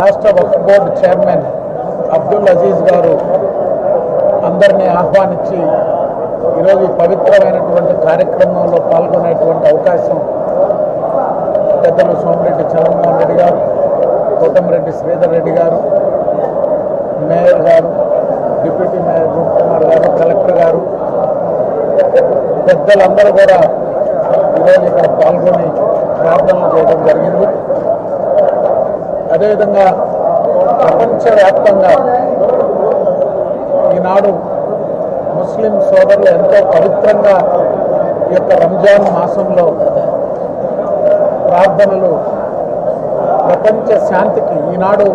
రాష్ట్ర వక్ఫ్ board chairman Abdul Aziz గారు అందరినీ ఆహ్వానించి ఈరోజు ఈ పవిత్రమైనటువంటి కార్యక్రమంలో పాల్గొనేటువంటి అవకాశం పెద్దలు సోమిరెడ్డి చంద్రమోహన్ రెడ్డి గారు, కోటమిరెడ్డి శ్రీధర్ రెడ్డి గారు, మేయర్ గారు, డిప్యూటీ మేయర్ రూప్ కుమార్ గారు, కలెక్టర్ గారు, పెద్దలందరూ కూడా ఈరోజు ఇక్కడ పాల్గొని ప్రార్థనలు చేయడం జరిగింది. అదేవిధంగా ప్రపంచవ్యాప్తంగా ఈనాడు ముస్లిం సోదరులు ఎంతో పవిత్రంగా ఈ యొక్క రంజాన్ మాసంలో ప్రార్థనలు ప్రపంచ శాంతికి, ఈనాడు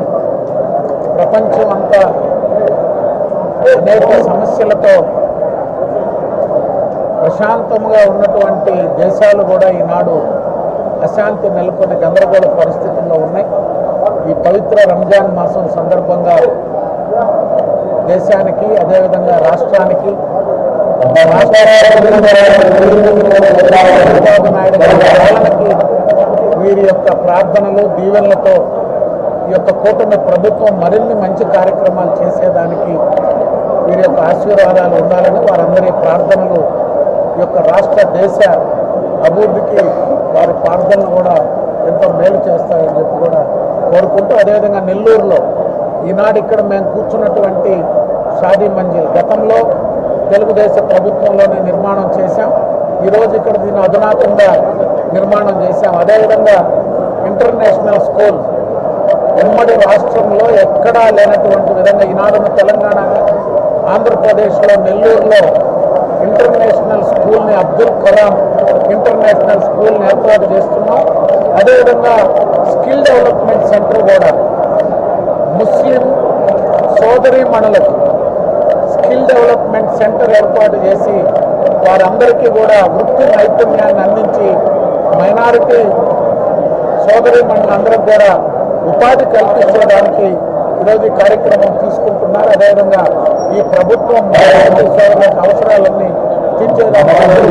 ప్రపంచం అంతా అనేక సమస్యలతో ప్రశాంతంగా ఉన్నటువంటి దేశాలు కూడా ఈనాడు అశాంతి నెలకొని గందరగోళ పరిస్థితుల్లో ఉన్నాయి. ఈ పవిత్ర రంజాన్ మాసం సందర్భంగా దేశానికి, అదేవిధంగా రాష్ట్రానికి చంద్రబాబు నాయుడు గారి పాలనకి వీరి యొక్క ప్రార్థనలు, దీవెనలతో ఈ యొక్క కూటమి ప్రభుత్వం మరిన్ని మంచి కార్యక్రమాలు చేసేదానికి వీరి యొక్క ఆశీర్వాదాలు ఉండాలని వారందరి ప్రార్థనలు ఈ యొక్క రాష్ట్ర దేశ అభివృద్ధికి వారి ప్రార్థనలు కూడా ఎంతో మేలు చేస్తాయని చెప్పి కూడా కోరుకుంటూ, అదేవిధంగా నెల్లూరులో ఈనాడు ఇక్కడ మేము కూర్చున్నటువంటి షాదీ మంజిల్ గతంలో తెలుగుదేశం ప్రభుత్వంలోనే నిర్మాణం చేశాం. ఈరోజు ఇక్కడ దీన్ని అధునాతంగా నిర్మాణం చేశాం. అదేవిధంగా ఇంటర్నేషనల్ స్కూల్ ఉమ్మడి రాష్ట్రంలో ఎక్కడా లేనటువంటి విధంగా ఈనాడున్న తెలంగాణ, ఆంధ్రప్రదేశ్లో నెల్లూరులో ఇంటర్నేషనల్ స్కూల్ని, అబ్దుల్ కలాం ఇంటర్నేషనల్ స్కూల్ని ఏర్పాటు చేస్తున్నాం. అదేవిధంగా స్కిల్ డెవలప్మెంట్ సెంటర్ కూడా ముస్లిం సోదరీమణులకు స్కిల్ డెవలప్మెంట్ సెంటర్ ఏర్పాటు చేసి వారందరికీ కూడా వృత్తి నైపుణ్యాన్ని అందించి మైనారిటీ సోదరీమణులందరికీ కూడా ఉపాధి కల్పించడానికి ఈరోజు ఈ కార్యక్రమం తీసుకుంటున్నారు. అదేవిధంగా ఈ ప్రభుత్వం సోదరులకు అవసరాలన్నీ తీర్చేదానికి